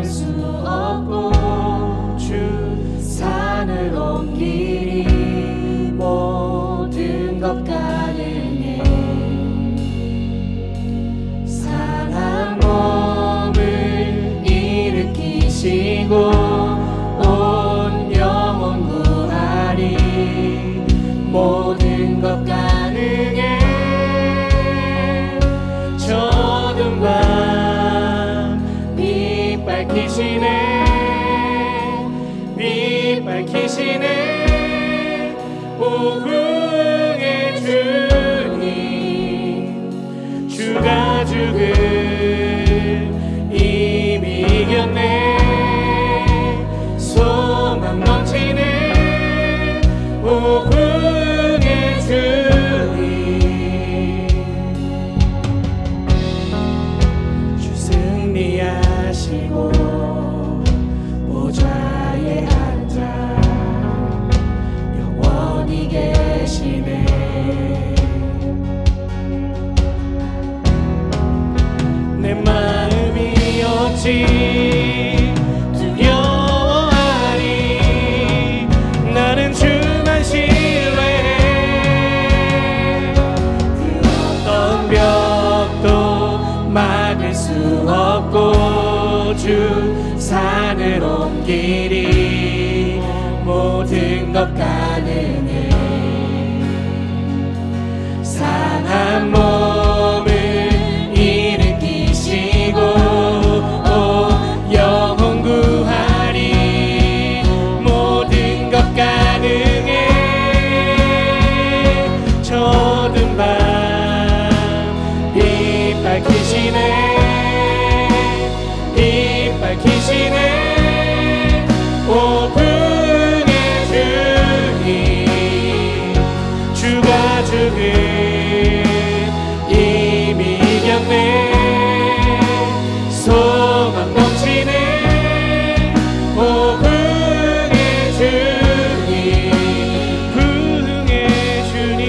수 없고 주 산을 옮기리 모든 것 가능해. 상한 몸을 일으키시고 온 영혼 구하리 모든 것 가능해. 저둔 밤 빛 밝히시네. 빛 밝히시네. 오후의 주님 주가 죽음 이미 이겼네. 소망 넘치네. 오후의 주님 주 승리하시고 보좌에 앉아 영원히 계시네. 내 마음이 어찌 두려워하리. 나는 주만 신뢰해. 그 어떤 벽도 막을 수 없고 주 산을 옮기리 모든 것 가능해. 상한 몸을 일으키시고 영혼 구하리 모든 것 가능해. 저둔 밤 빛 밝히시네. 빛 밝히시네. 오후의 주님 주가 죽음 이미 이겼네. 소망 넘치네. 오후의 주님 부흥의 주님.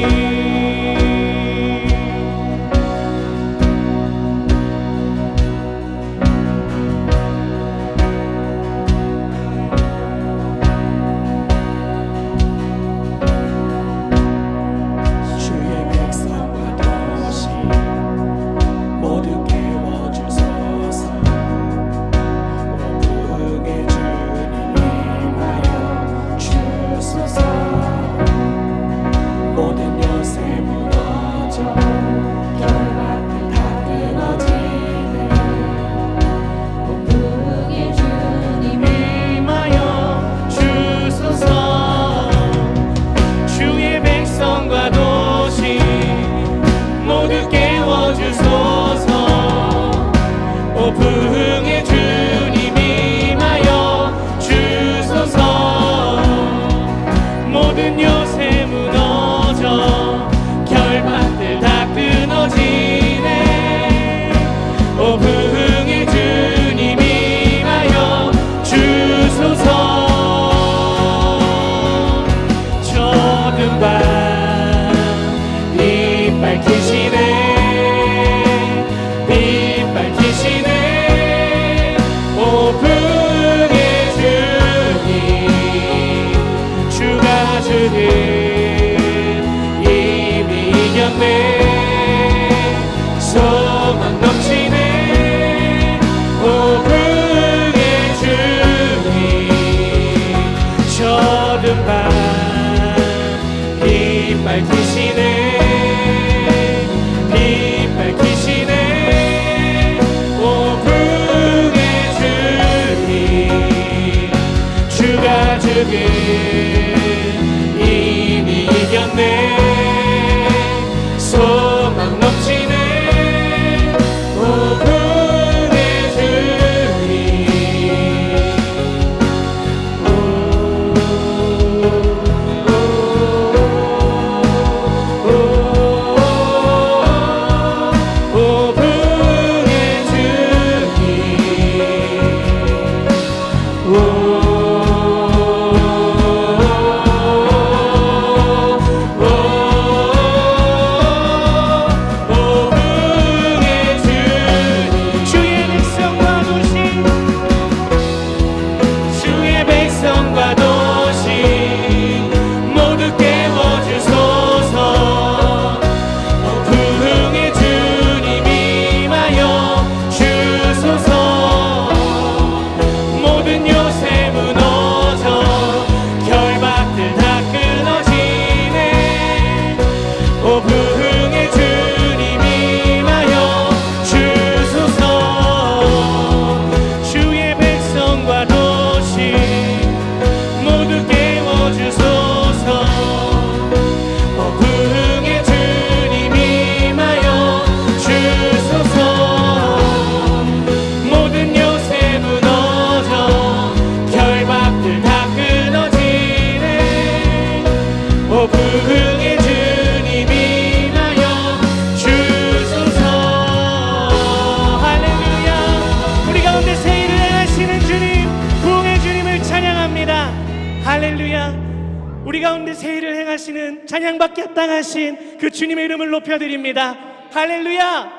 주의 백성과 도시 모두 깨워주소서. 오후의 주님 임하여 주소서. 모든 요새 무너져 결박을 다 끊어지네. 오후의 주님 임하여 주소서. 주의 백성과 도시 모두 깨워주소서. 오후의 주님 임하여 주소서. 모든 요새 무너져 결박들 다 끊어지네. 오후의 주님 임하여 주소서. 저둔 밤 빛 밝히시네. 빛 밝히시네. 오후의 주님 주가 죽음 이미 이겼네. 소망 넘치네. 오후의 주님 저둔 밤 빛 밝히시네. 빛 밝히시네. 오후의 주님 우리 가운데 세일을 행하시는 찬양받기 합당하신 그 주님의 이름을 높여드립니다. 할렐루야.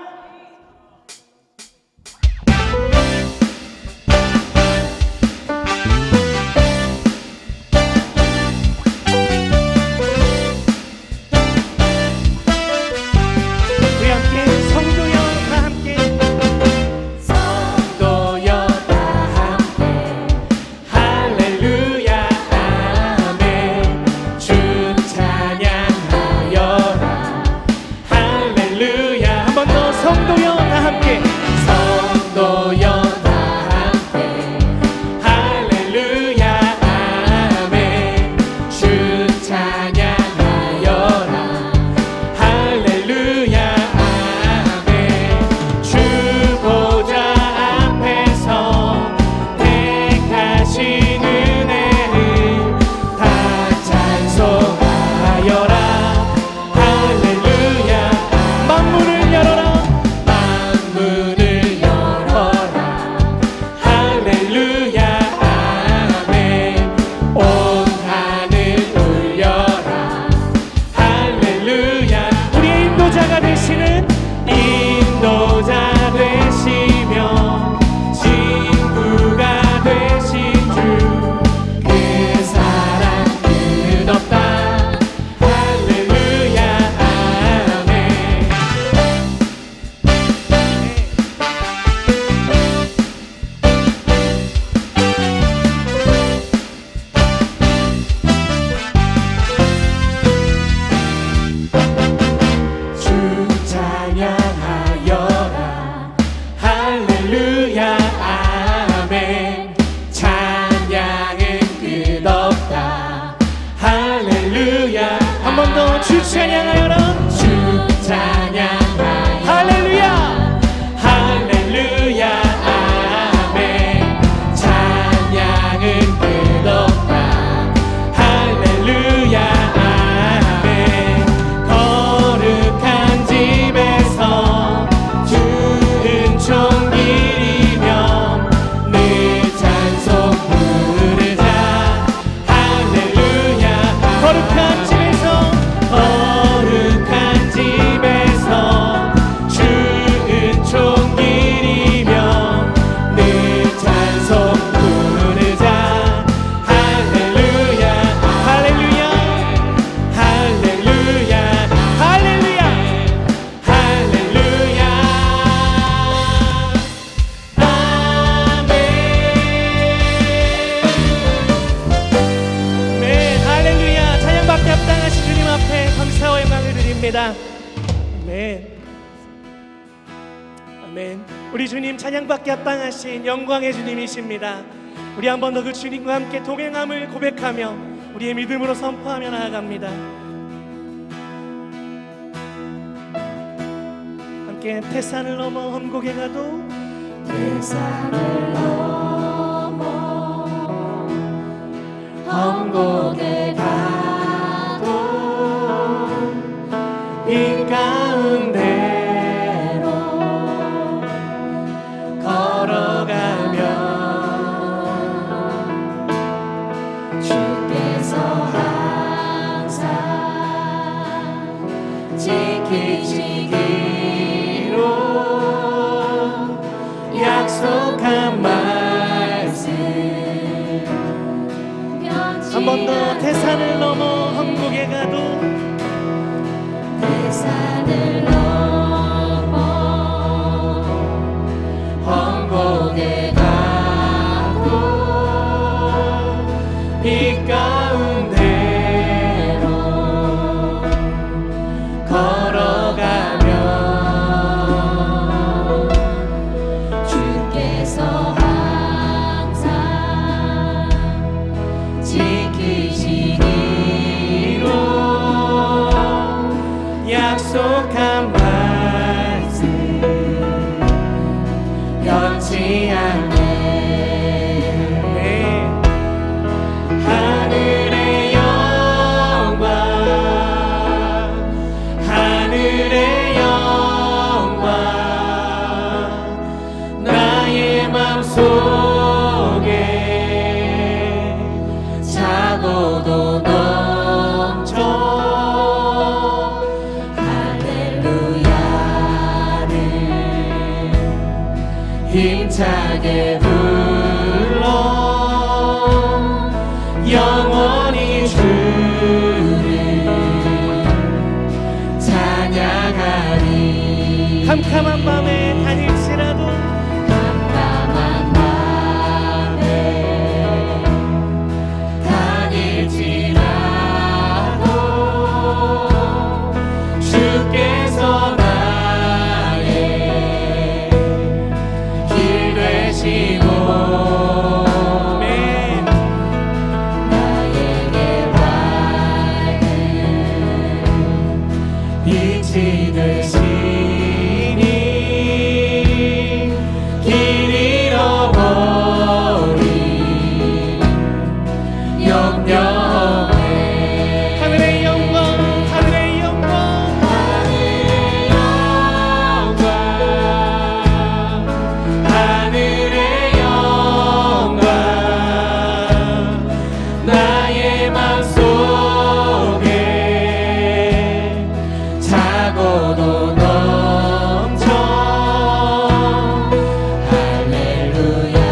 주 찬양하여라. 주 찬양하여라. 할렐루야. 할렐루야. 아멘. 찬양은 끝없다. 할렐루야. 아멘. 거룩한 집에서 주는 종기리며 늘 찬송 부르자. 할렐루야. 거룩한 아멘. 아멘. 우리 주님 찬양받기 합당하신 영광의 주님이십니다. 우리 한 번 더 그 주님과 함께 동행함을 고백하며 우리의 믿음으로 선포하며 나아갑니다. 함께 태산을 넘어 험곡에 가도 태산을 넘어 험곡에 가도 이 가운데로 걸어가면 주께서 항상 지키시기로 약속한 말씀. 한 번 더 태산을 넘어 험곡에 가도 태산을 넘어 험곡에 가도 이 가운데로 걸어가면 주께서 항상 지키시기로 힘차게 불러 영원히 주를 찬양하리. 캄캄한 밤에 다닐지라도 깜깜한 밤에 다닐지라도 주께서 나의 길 되시고 아멘. 나에게 밝은 빛이 되시니 길 잃어버린 영영에 하늘의 영광 하늘의 영광 하늘의 영광 나의 맘속에 차고도 넘쳐 할렐루야를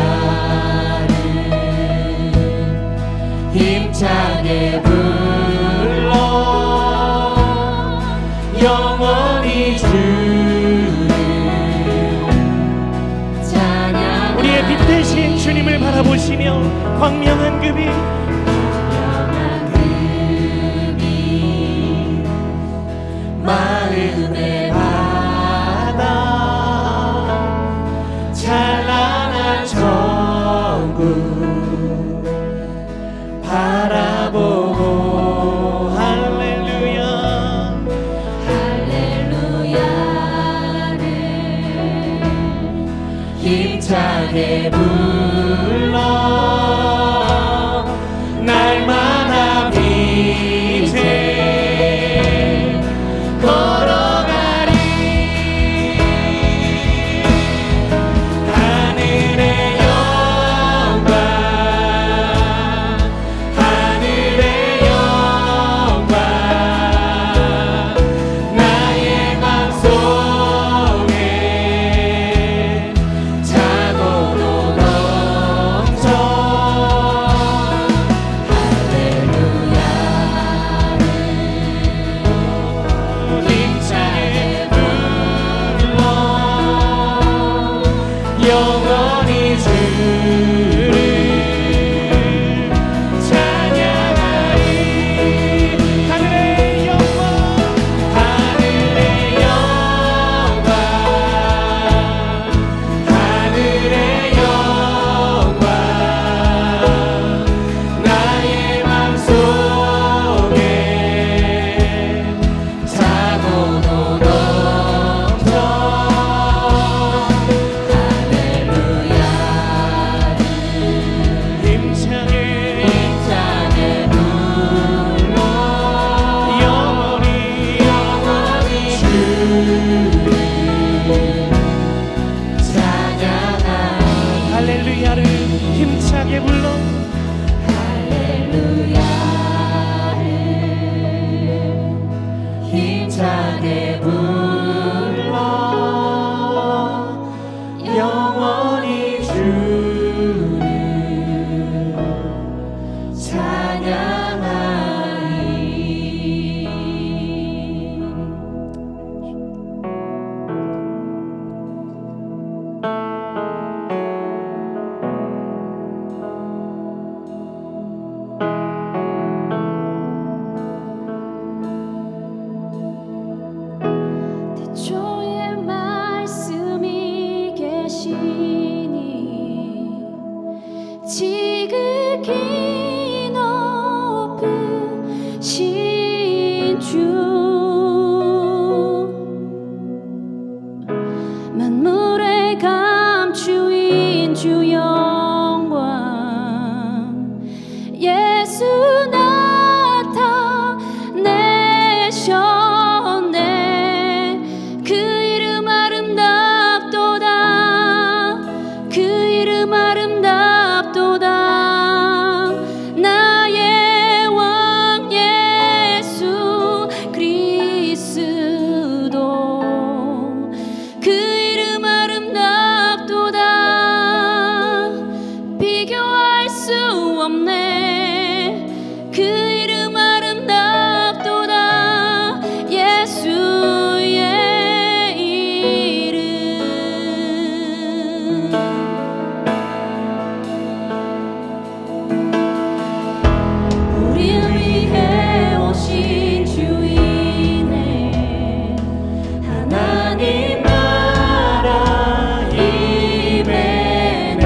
힘차게 불러 영원히 주를 찬양. 우리의 빛 대신 주님을 바라보시며 광명한 그 빛 마음의 바다 찬란한 천국 바라보고 할렐루야 할렐루야를 힘차게 불러 날마다 빛에 걸어가리. 하늘의 영광 하늘의 영광 나의 맘속에 차고도 넘쳐 할렐루야를 힘차게 불러 영원히 주를 찬양하리. 하늘의 영광 하늘의 영광 하늘의 영광 나의 맘속에 차고도 넘쳐 할렐루야를 힘차게 힘차게 불러 영원히 영원히 주를 찬양하리. 할렐루야를 힘차게 불러 할렐루야를 힘차게 불러 영원히 주를 수 없네. 그 이름 아름답도다. 예수의 이름. 우리를 위해 오신 주이네. 하나님 나라 임했네.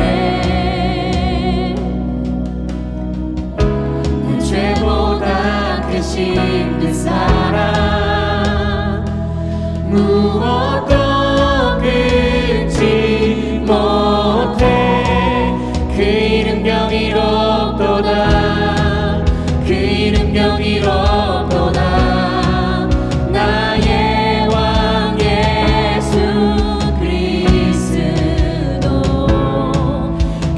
내 죄보다 크신 그 사랑 무엇도 끊지 못해. 그 이름 경이롭도다. 그 이름 경이롭도다. 나의 왕 예수 그리스도.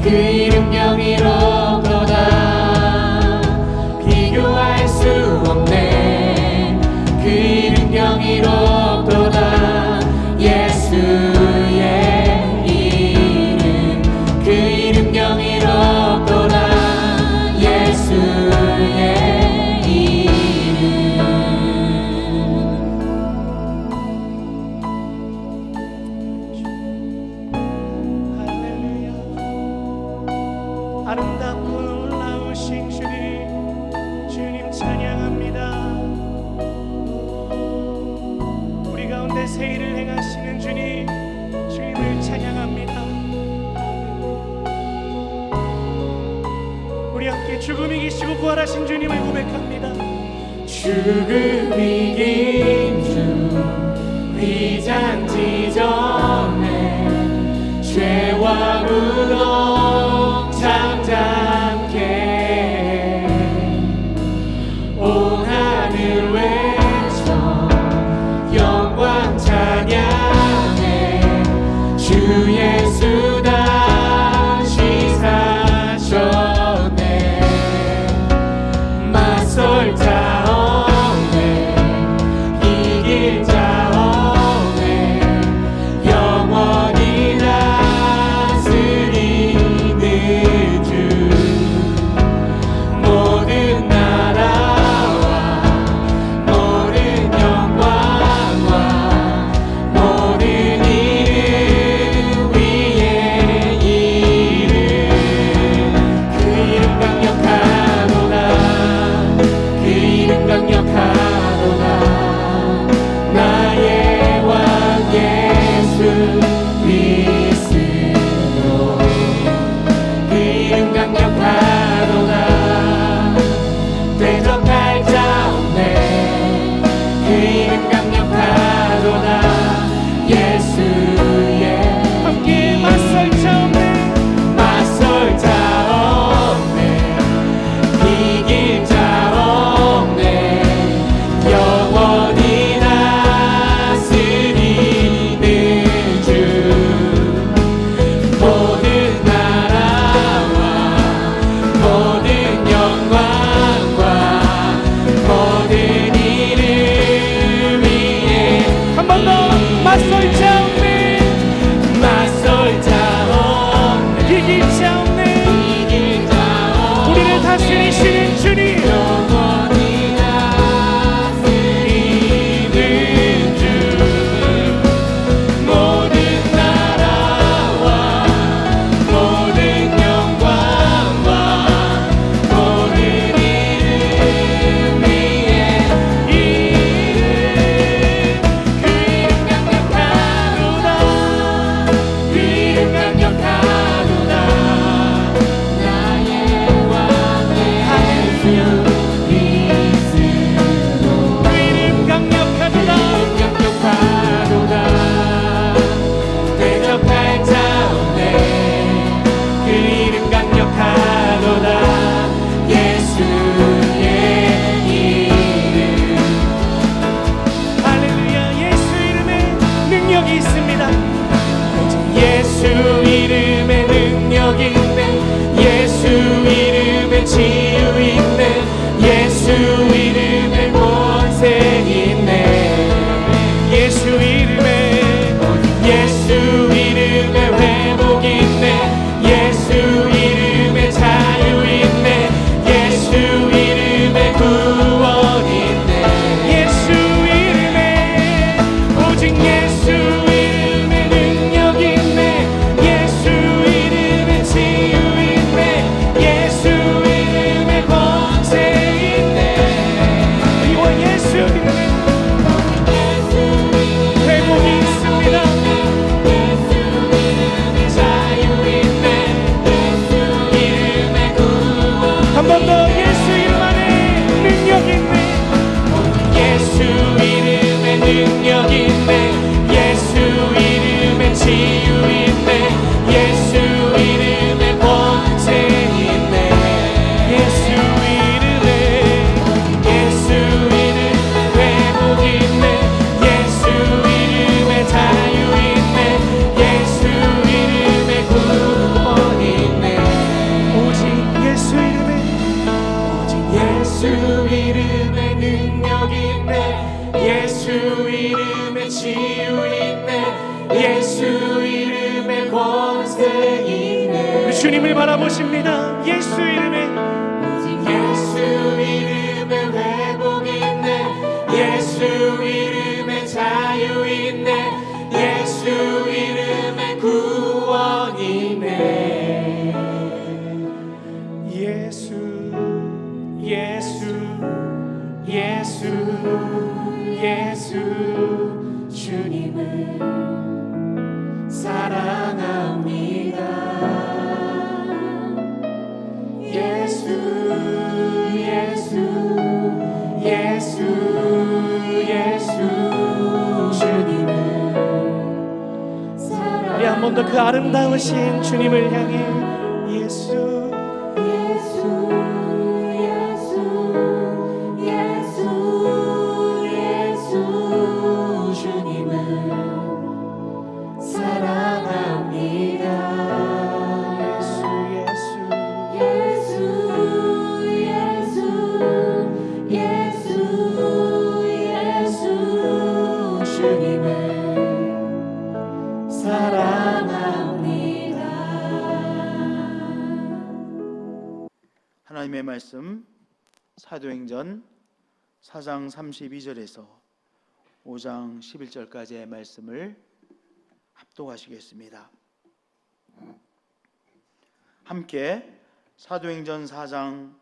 그 이름 경이롭도다. 비교할 수 없네. 그 이름 경이롭도다. 예수의 이름. 그 이름 경이롭도다. 예수의 이름. 할렐루야. 아름답고 놀라우신 주님 찬양합니다. 우리 가운데 새 일을 행하시는 주님을 찬양합니다. 우리 함께 죽음 이기시고 부활하신 주님을 고백합니다. 죽음 이긴 주 위장 지정해. 죄와 무덤 잠잠케. 온 하늘 외쳐 영광 찬양해. 주 예수 다시 사셨네. 맞설 자 없네. 이길 자 없네. 영원히 다스리시네. 이름에 능력 있네. 예수 이름에 치유 있네. 예수 이름에 권세 있네. 우리 주님을 바라보십니다. 예수 이름에, 예수 이름에 회복 있네. 예수 이름에 자유 있네. 예수 이름에 구원 있네. 예수, 예수, 예수, 예수, 주님을 사랑합니다. 예수 예수 예수 예수 주님을 사랑합니다. 우리 한 번 더 그 아름다우신 주님을 향해 예수, 예수 예수 예수 예수 주님을 사랑합니다. 예수, 예수 예수 예수 예수 주님을 사랑합니다. 하나님의 말씀 사도행전 4장 32절에서 5장 11절까지의 말씀을 합독하시겠습니다. 함께 사도행전 4장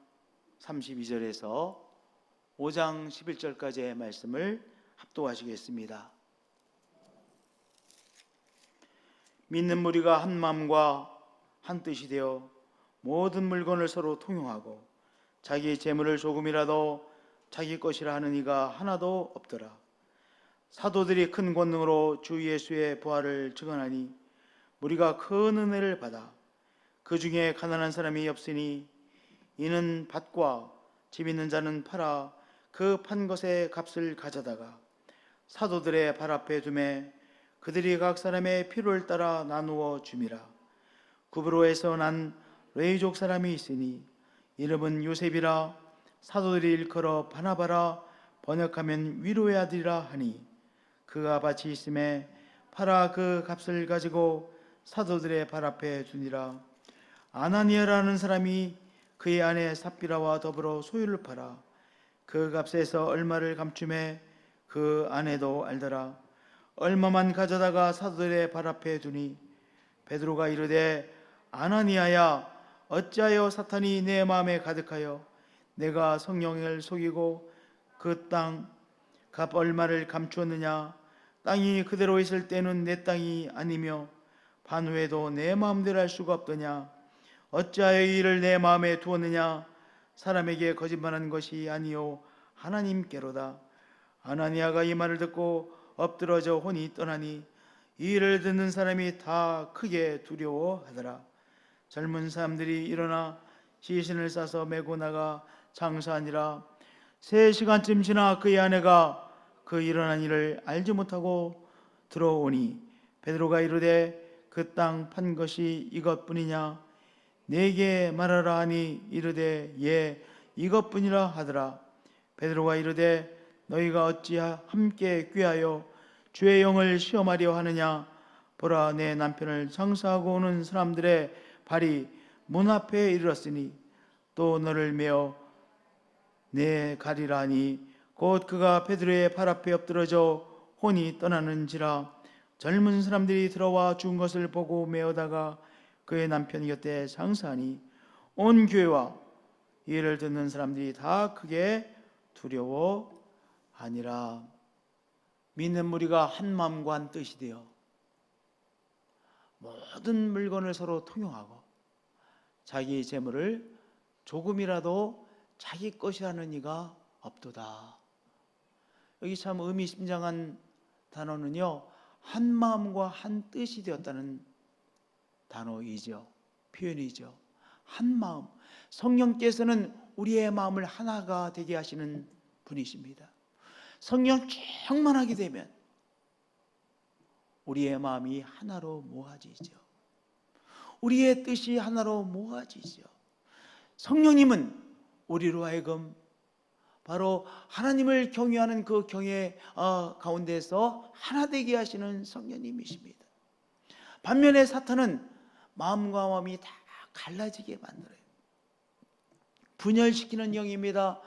32절에서 5장 11절까지의 말씀을 합독하시겠습니다. 믿는 무리가 한 마음과 한 뜻이 되어 모든 물건을 서로 통용하고 자기 재물을 조금이라도 자기 것이라 하는 이가 하나도 없더라. 사도들이 큰 권능으로 주 예수의 부활을 증언하니 무리가 큰 은혜를 받아 그 중에 가난한 사람이 없으니 이는 밭과 집 있는 자는 팔아 그 판 것의 값을 가져다가 사도들의 발 앞에 두매 그들이 각 사람의 필요를 따라 나누어 줌이라. 구브로에서 난 레이족 사람이 있으니 이름은 요셉이라. 사도들이 일컬어 바나바라 번역하면 위로의 아들이라 하니 그가 밭이 있음에 팔아 그 값을 가지고 사도들의 발 앞에 두니라. 아나니아라는 사람이 그의 아내 삽비라와 더불어 소유를 팔아 그 값에서 얼마를 감춤해 그 아내도 알더라. 얼마만 가져다가 사도들의 발 앞에 두니 베드로가 이르되 아나니아야 어찌하여 사탄이 내 마음에 가득하여 내가 성령을 속이고 그 땅 값 얼마를 감추었느냐. 땅이 그대로 있을 때는 내 땅이 아니며 반 후에도 내 마음대로 할 수가 없더냐. 어찌하여 이 일을 내 마음에 두었느냐. 사람에게 거짓말한 것이 아니요 하나님께로다. 아나니아가 이 말을 듣고 엎드러져 혼이 떠나니 이 일을 듣는 사람이 다 크게 두려워하더라. 젊은 사람들이 일어나 시신을 싸서 메고 나가 장사하니라. 3시간쯤 지나 그의 아내가 그 일어난 일을 알지 못하고 들어오니 베드로가 이르되 그 땅 판 것이 이것뿐이냐. 내게 말하라 하니 이르되 예 이것뿐이라 하더라. 베드로가 이르되 너희가 어찌 함께 꾀하여 주의 영을 시험하려 하느냐. 보라 내 남편을 장사하고 오는 사람들의 발이 문 앞에 이르렀으니 또 너를 메어 내 가리라 하니 곧 그가 베드로의 발 앞에 엎드러져 혼이 떠나는지라. 젊은 사람들이 들어와 죽은 것을 보고 메어다가 그의 남편 곁에 장사하니 온 교회와 이를 듣는 사람들이 다 크게 두려워하니라. 믿는 무리가 한 마음과 한 뜻이 되어 모든 물건을 서로 통용하고 자기 재물을 조금이라도 자기 것이라는 이가 없도다. 여기 참 의미심장한 단어는요, 한 마음과 한 뜻이 되었다는 단어이죠. 표현이죠. 한 마음. 성령께서는 우리의 마음을 하나가 되게 하시는 분이십니다. 성령 충만하게 되면 우리의 마음이 하나로 모아지죠. 우리의 뜻이 하나로 모아지죠. 성령님은 우리로 하여금 바로 하나님을 경외하는 그 경외 가운데서 하나 되게 하시는 성령님이십니다. 반면에 사탄은 마음과 마음이 다 갈라지게 만들어요. 분열시키는 영입니다.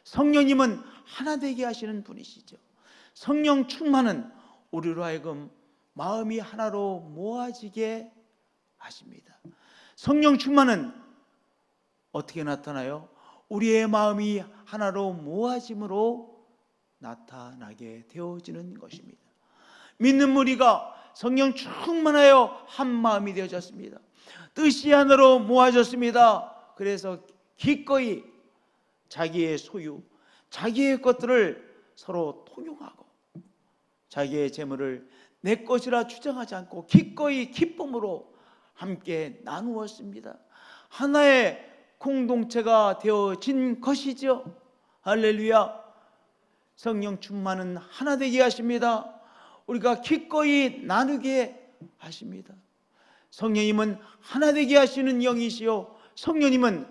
성령님은 하나 되게 하시는 분이시죠. 성령 충만은 우리로 하여금 마음이 하나로 모아지게 하십니다. 성령 충만은 어떻게 나타나요? 우리의 마음이 하나로 모아짐으로 나타나게 되어지는 것입니다. 믿는 무리가 성령 충만하여 한 마음이 되어졌습니다. 뜻이 하나로 모아졌습니다. 그래서 기꺼이 자기의 소유, 자기의 것들을 서로 통용하고 자기의 재물을 내 것이라 주장하지 않고 기꺼이 기쁨으로 함께 나누었습니다. 하나의 공동체가 되어진 것이죠. 할렐루야. 성령 충만은 하나 되게 하십니다. 우리가 기꺼이 나누게 하십니다. 성령님은 하나 되게 하시는 영이시요, 성령님은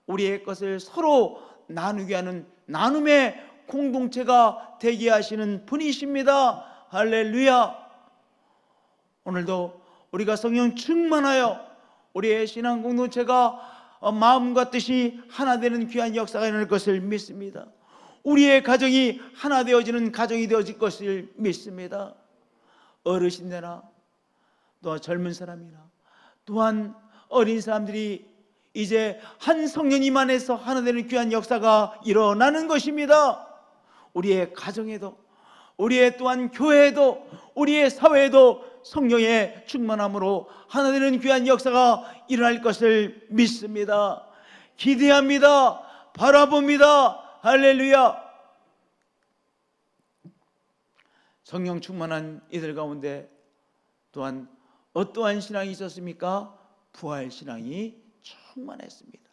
우리의 것을 서로 나누게 하는 나눔의 공동체가 되게 하시는 분이십니다. 할렐루야. 오늘도 우리가 성령 충만하여 우리의 신앙 공동체가 마음과 뜻이 하나 되는 귀한 역사가 일어날 것을 믿습니다. 우리의 가정이 하나 되어지는 가정이 되어질 것을 믿습니다. 어르신들이나 또 젊은 사람이나 또한 어린 사람들이 이제 한 성령님 안에서 하나 되는 귀한 역사가 일어나는 것입니다. 우리의 가정에도, 우리의 또한 교회에도, 우리의 사회에도 성령의 충만함으로 하나 되는 귀한 역사가 일어날 것을 믿습니다. 기대합니다. 바라봅니다. 할렐루야. 성령 충만한 이들 가운데 또한 어떠한 신앙이 있었습니까? 부활 신앙이 충만했습니다.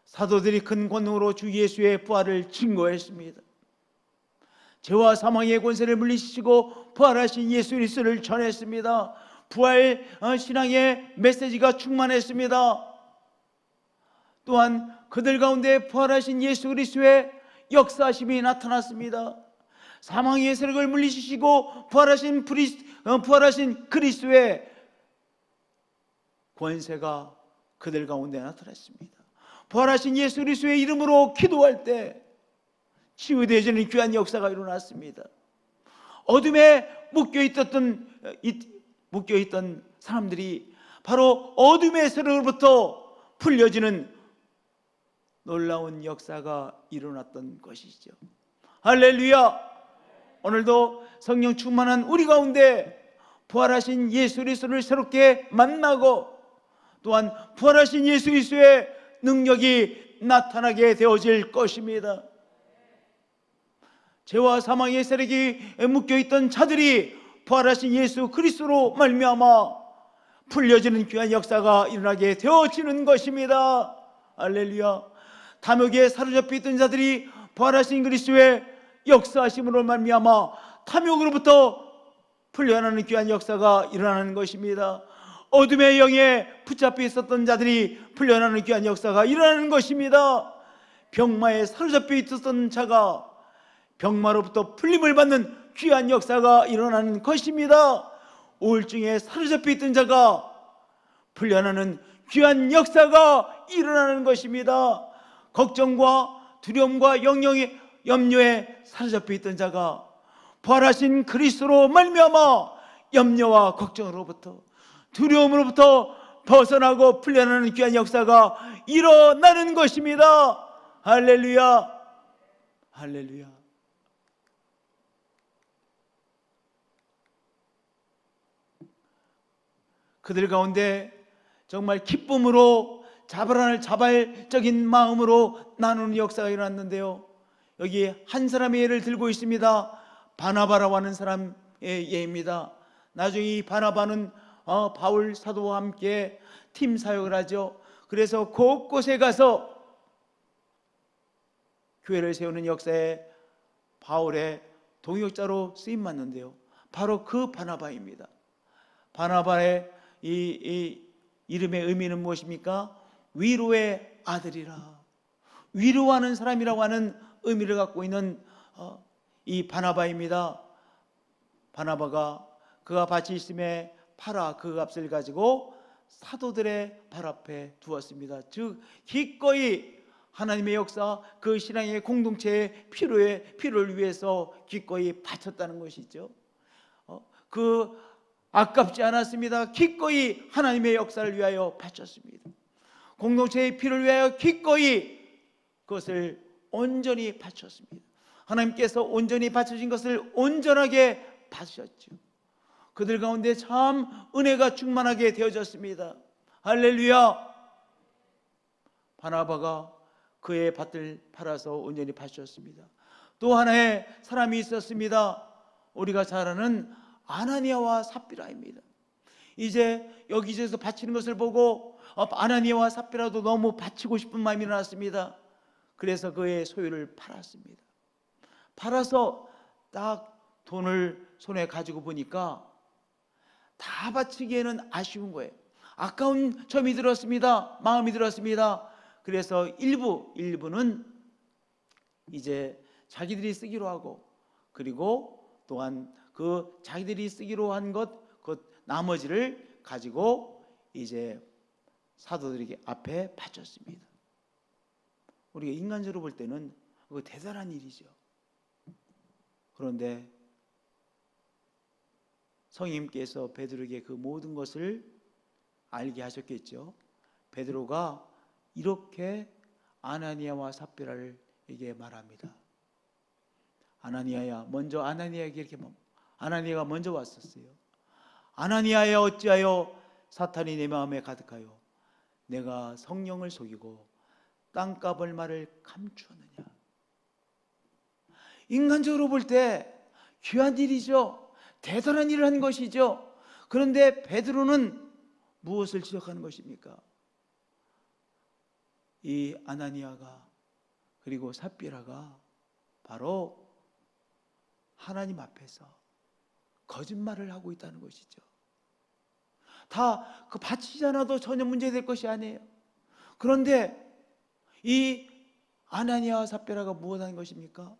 사도들이 큰 권능으로 주 예수의 부활을 증거했습니다. 죄와 사망의 권세를 물리치시고 부활하신 예수 그리스도를 전했습니다. 부활 신앙의 메시지가 충만했습니다. 또한 그들 가운데 부활하신 예수 그리스도의 역사심이 나타났습니다. 사망의 세력을 물리치시고 부활하신 그리스도의 권세가 그들 가운데 나타났습니다. 부활하신 예수 그리스도의 이름으로 기도할 때 치유되어지는 귀한 역사가 일어났습니다. 어둠에 묶여있던 사람들이 바로 어둠의 세력으로부터 풀려지는 놀라운 역사가 일어났던 것이죠. 할렐루야. 오늘도 성령 충만한 우리 가운데 부활하신 예수 그리스도를 새롭게 만나고 또한 부활하신 예수 그리스도의 능력이 나타나게 되어질 것입니다. 죄와 사망의 세력이 묶여있던 자들이 부활하신 예수 그리스도로 말미암아 풀려지는 귀한 역사가 일어나게 되어지는 것입니다. 할렐루야. 탐욕에 사로잡혀 있던 자들이 부활하신 그리스도의 역사하심으로 말미암아 탐욕으로부터 풀려나는 귀한 역사가 일어나는 것입니다. 어둠의 영에 붙잡혀 있었던 자들이 풀려나는 귀한 역사가 일어나는 것입니다. 병마에 사로잡혀 있었던 자가 병마로부터 풀림을 받는 귀한 역사가 일어나는 것입니다. 우울증에 사로잡혀 있던 자가 풀려나는 귀한 역사가 일어나는 것입니다. 걱정과 두려움과 염려에 사로잡혀 있던 자가 부활하신 그리스도로 말미암아 염려와 걱정으로부터 두려움으로부터 벗어나고 풀려나는 귀한 역사가 일어나는 것입니다. 할렐루야. 할렐루야. 그들 가운데 정말 기쁨으로 자발적인 마음으로 나누는 역사가 일어났는데요, 여기 한 사람의 예를 들고 있습니다. 바나바라고 하는 사람의 예입니다. 나중에 이 바나바는 바울 사도와 함께 팀 사역을 하죠. 그래서 곳곳에 가서 교회를 세우는 역사에 바울의 동역자로 쓰임 받는데요, 바로 그 바나바입니다. 바나바의 이 이름의 의미는 무엇입니까? 위로의 아들이라, 위로하는 사람이라고 하는 의미를 갖고 있는 이 바나바입니다. 바나바가 그가 밭이 있음에 팔아 그 값을 가지고 사도들의 발 앞에 두었습니다. 즉 기꺼이 하나님의 역사, 그 신앙의 공동체의 필요를 위해서 기꺼이 바쳤다는 것이죠. 그 아깝지 않았습니다. 기꺼이 하나님의 역사를 위하여 바쳤습니다. 공동체의 필요를 위하여 기꺼이 그것을 온전히 바쳤습니다. 하나님께서 온전히 바쳐진 것을 온전하게 받으셨죠. 그들 가운데 참 은혜가 충만하게 되어졌습니다. 할렐루야. 바나바가 그의 밭을 팔아서 온전히 바쳤습니다. 또 하나의 사람이 있었습니다. 우리가 잘 아는 아나니아와 삽비라입니다. 이제 여기저기서 바치는 것을 보고 아나니아와 삽비라도 너무 바치고 싶은 마음이 일어났습니다. 그래서 그의 소유를 팔았습니다. 팔아서 딱 돈을 손에 가지고 보니까 다 바치기에는 아쉬운 거예요. 아까운 점이 들었습니다. 마음이 들었습니다. 그래서 일부는 이제 자기들이 쓰기로 하고, 그리고 또한 그 자기들이 쓰기로 한 것, 그 나머지를 가지고 이제 사도들에게 앞에 바쳤습니다. 우리가 인간적으로 볼 때는 그거 대단한 일이죠. 그런데 성령님께서 베드로에게 그 모든 것을 알게 하셨겠죠. 베드로가 이렇게 아나니아와 삽비라에게 말합니다. 아나니아야, 먼저 아나니아에게 이렇게 아나니아가 먼저 왔었어요. 아나니아야, 어찌하여 사탄이 내 마음에 가득하여 내가 성령을 속이고 땅값 얼마를 감추었느냐. 인간적으로 볼 때 귀한 일이죠. 대단한 일을 한 것이죠. 그런데 베드로는 무엇을 지적하는 것입니까? 이 아나니아가 그리고 삽비라가 바로 하나님 앞에서 거짓말을 하고 있다는 것이죠. 다 그 바치지 않아도 전혀 문제될 것이 아니에요. 그런데 이 아나니아와 삽비라가 무엇한 것입니까?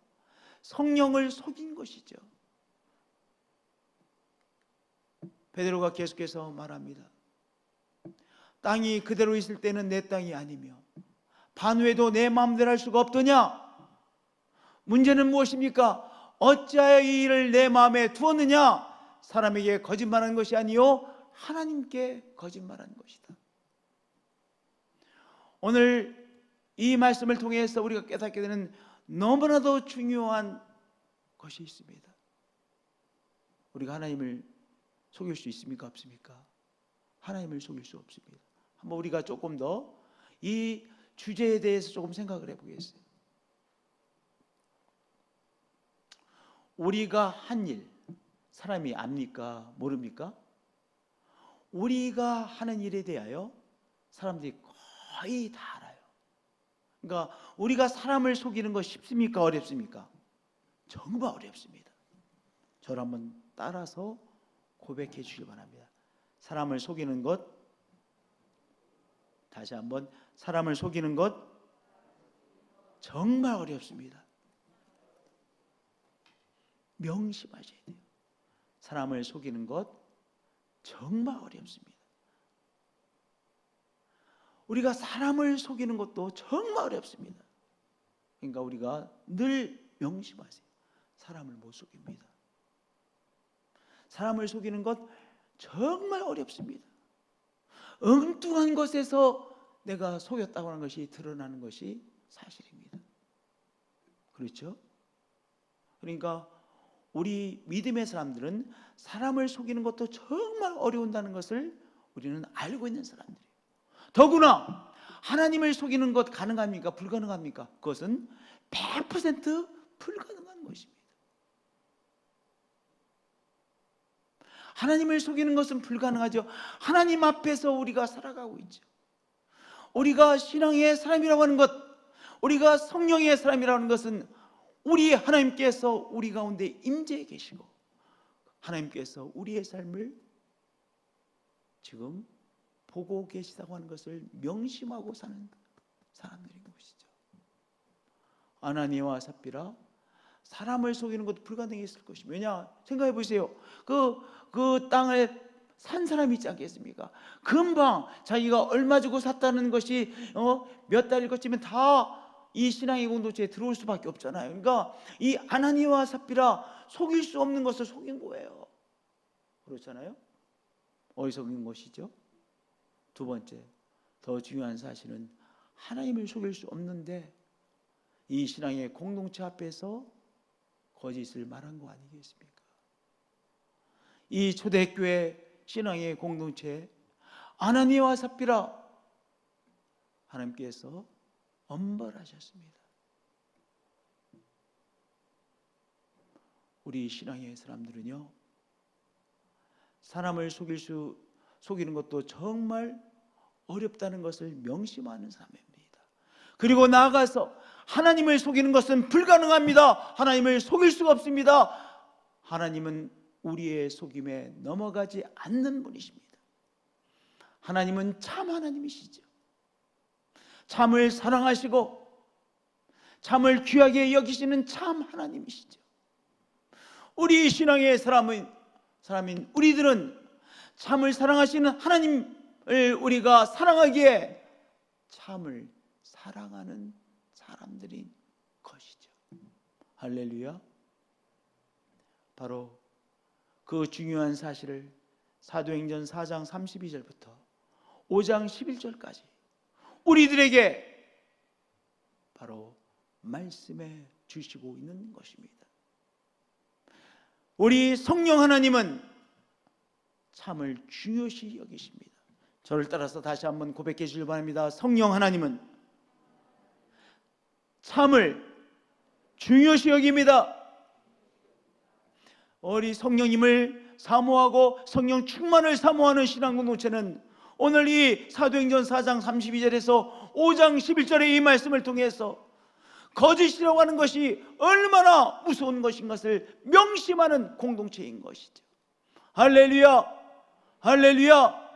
성령을 속인 것이죠. 베드로가 계속해서 말합니다. 땅이 그대로 있을 때는 내 땅이 아니며 반외도 내 마음대로 할 수가 없더냐. 문제는 무엇입니까? 어찌하여 이 일을 내 마음에 두었느냐. 사람에게 거짓말하는 것이 아니요 하나님께 거짓말하는 것이다. 오늘 이 말씀을 통해서 우리가 깨닫게 되는 너무나도 중요한 것이 있습니다. 우리가 하나님을 속일 수 있습니까? 없습니까? 하나님을 속일 수 없습니다. 한번 우리가 조금 더 이 주제에 대해서 조금 생각을 해보겠어요. 우리가 한 일, 사람이 압니까? 모릅니까? 우리가 하는 일에 대하여 사람들이 거의 다 알아요. 그러니까 우리가 사람을 속이는 거 쉽습니까? 어렵습니까? 정말 어렵습니다. 저를 한번 따라서 고백해 주시기 바랍니다. 사람을 속이는 것, 다시 한번, 사람을 속이는 것 정말 어렵습니다. 명심하셔야 돼요. 사람을 속이는 것 정말 어렵습니다. 우리가 사람을 속이는 것도 정말 어렵습니다. 그러니까 우리가 늘 명심하세요. 사람을 못 속입니다. 사람을 속이는 것 정말 어렵습니다. 엉뚱한 것에서 내가 속였다고 하는 것이 드러나는 것이 사실입니다. 그렇죠? 그러니까 우리 믿음의 사람들은 사람을 속이는 것도 정말 어려운다는 것을 우리는 알고 있는 사람들이에요. 더구나 하나님을 속이는 것 가능합니까? 불가능합니까? 그것은 100% 불가능한 것입니다. 하나님을 속이는 것은 불가능하죠. 하나님 앞에서 우리가 살아가고 있죠. 우리가 신앙의 사람이라고 하는 것, 우리가 성령의 사람이라고 하는 것은 우리 하나님께서 우리 가운데 임재해 계시고 하나님께서 우리의 삶을 지금 보고 계시다고 하는 것을 명심하고 사는 사람들인 것이죠. 아나니아와 삽비라 사람을 속이는 것도 불가능했을 것입니다. 왜냐? 생각해 보세요. 그 땅에 산 사람이 있지 않겠습니까? 금방 자기가 얼마 주고 샀다는 것이 몇 달이 거치면 다 이 신앙의 공동체에 들어올 수밖에 없잖아요. 그러니까 이 아나니아와 삽비라 속일 수 없는 것을 속인 거예요. 그렇잖아요? 어디서 속인 것이죠? 두 번째, 더 중요한 사실은 하나님을 속일 수 없는데 이 신앙의 공동체 앞에서 거짓을 말한 거 아니겠습니까? 이 초대교회 신앙의 공동체 아나니아와 삽비라 하나님께서 엄벌하셨습니다. 우리 신앙의 사람들은요, 사람을 속이는 것도 정말 어렵다는 것을 명심하는 사람입니다. 그리고 나아가서 하나님을 속이는 것은 불가능합니다. 하나님을 속일 수가 없습니다. 하나님은 우리의 속임에 넘어가지 않는 분이십니다. 하나님은 참 하나님이시죠. 참을 사랑하시고 참을 귀하게 여기시는 참 하나님이시죠. 우리 신앙의 사람인 우리들은 참을 사랑하시는 하나님을 우리가 사랑하기에 참을 사랑하는 사람들인 것이죠. 할렐루야. 바로 그 중요한 사실을 사도행전 4장 32절부터 5장 11절까지 우리들에게 바로 말씀해 주시고 있는 것입니다. 우리 성령 하나님은 참을 중요시 여기십니다. 저를 따라서 다시 한번 고백해 주길 바랍니다. 성령 하나님은 참을 중요시 여깁니다. 우리 성령님을 사모하고 성령 충만을 사모하는 신앙 공동체는 오늘 이 사도행전 4장 32절에서 5장 11절의 이 말씀을 통해서 거짓이라고 하는 것이 얼마나 무서운 것인 것을 명심하는 공동체인 것이죠. 할렐루야, 할렐루야.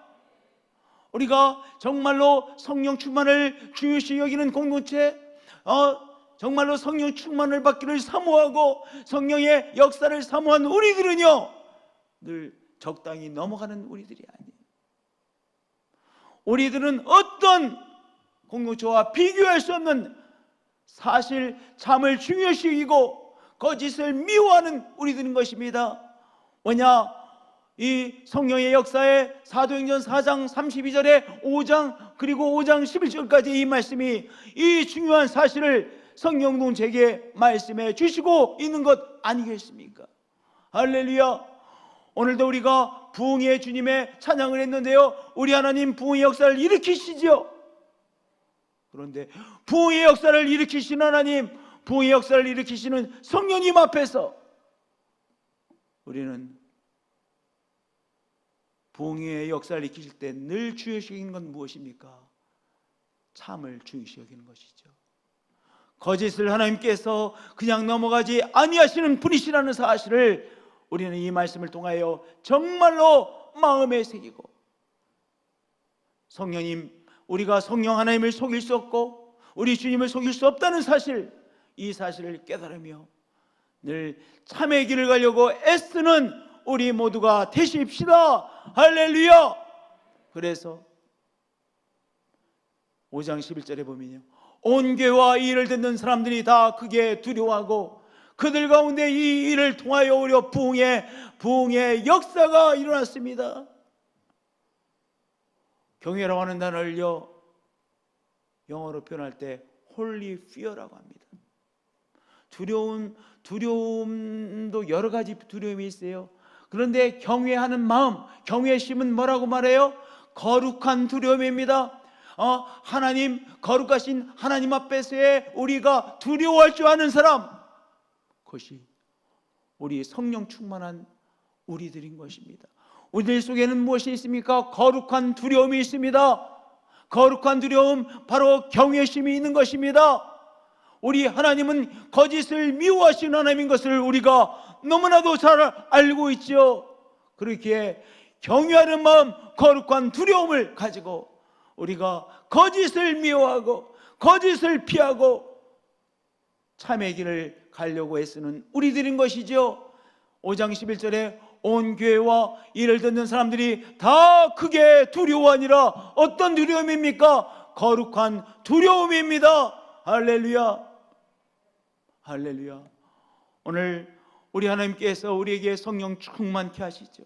우리가 정말로 성령 충만을 중요시 여기는 공동체, 정말로 성령 충만을 받기를 사모하고 성령의 역사를 사모하는 우리들은요, 늘 적당히 넘어가는 우리들이 아니에요. 우리들은 어떤 공동체와 비교할 수 없는 사실 참을 중요시 여기고 거짓을 미워하는 우리들인 것입니다. 뭐냐? 이 성령의 역사에 사도행전 4장 32절에 5장 그리고 5장 11절까지 이 말씀이 이 중요한 사실을 성령 공동체에게 말씀해 주시고 있는 것 아니겠습니까? 할렐루야. 오늘도 우리가 부흥의 주님의 찬양을 했는데요, 우리 하나님 부흥의 역사를 일으키시지요. 그런데 부흥의 역사를 일으키시는 하나님, 부흥의 역사를 일으키시는 성령님 앞에서 우리는 부흥의 역사를 일으키실 때 늘 중요시 여기는 건 무엇입니까? 참을 중요시 여기는 것이죠. 거짓을 하나님께서 그냥 넘어가지 아니하시는 분이시라는 사실을 우리는 이 말씀을 통하여 정말로 마음에 새기고, 성령님, 우리가 성령 하나님을 속일 수 없고 우리 주님을 속일 수 없다는 사실, 이 사실을 깨달으며 늘 참의 길을 가려고 애쓰는 우리 모두가 되십시다. 할렐루야. 그래서 5장 11절에 보면요, 온 교회와 이 일을 듣는 사람들이 다 크게 두려워하고 그들 가운데 이 일을 통하여 오히려 부흥의 역사가 일어났습니다. 경외라고 하는 단어를요, 영어로 표현할 때 Holy Fear라고 합니다. 두려움도 여러 가지 두려움이 있어요. 그런데 경외하는 마음, 경외심은 뭐라고 말해요? 거룩한 두려움입니다. 하나님, 거룩하신 하나님 앞에서의 우리가 두려워할 줄 아는 사람, 그것이 우리 성령 충만한 우리들인 것입니다. 우리들 속에는 무엇이 있습니까? 거룩한 두려움이 있습니다. 거룩한 두려움, 바로 경외심이 있는 것입니다. 우리 하나님은 거짓을 미워하시는 하나님인 것을 우리가 너무나도 잘 알고 있죠. 그렇기에 경외하는 마음, 거룩한 두려움을 가지고 우리가 거짓을 미워하고 거짓을 피하고 참의 길을 가려고 애쓰는 우리들인 것이죠. 5장 11절에 온 교회와 이를 듣는 사람들이 다 크게 두려워하니라. 어떤 두려움입니까? 거룩한 두려움입니다. 할렐루야, 할렐루야. 오늘 우리 하나님께서 우리에게 성령 충만케 하시죠.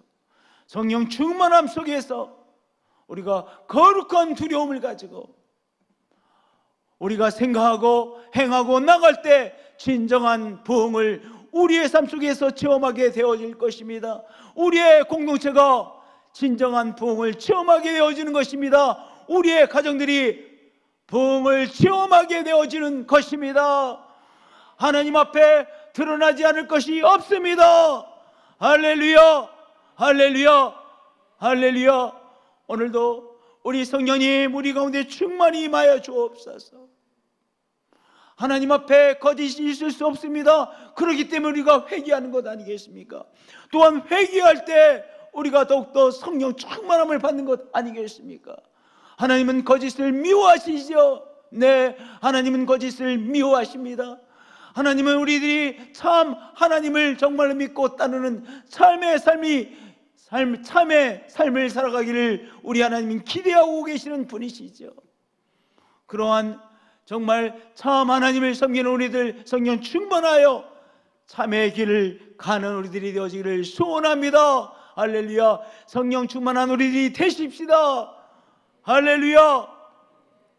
성령 충만함 속에서 우리가 거룩한 두려움을 가지고 우리가 생각하고 행하고 나갈 때 진정한 부흥을 우리의 삶 속에서 체험하게 되어질 것입니다. 우리의 공동체가 진정한 부흥을 체험하게 되어지는 것입니다. 우리의 가정들이 부흥을 체험하게 되어지는 것입니다. 하나님 앞에 드러나지 않을 것이 없습니다. 할렐루야, 할렐루야, 할렐루야. 오늘도 우리 성령님 우리 가운데 충만히 임하여 주옵소서. 하나님 앞에 거짓이 있을 수 없습니다. 그렇기 때문에 우리가 회개하는 것 아니겠습니까? 또한 회개할 때 우리가 더욱더 성령 충만함을 받는 것 아니겠습니까? 하나님은 거짓을 미워하시죠. 네, 하나님은 거짓을 미워하십니다. 하나님은 우리들이 참 하나님을 정말로 믿고 따르는 참의 삶을 살아가기를 우리 하나님은 기대하고 계시는 분이시죠. 그러한 정말 참 하나님을 섬기는 우리들 성령 충만하여 참의 길을 가는 우리들이 되어지기를 소원합니다. 할렐루야. 성령 충만한 우리들이 되십시다. 할렐루야.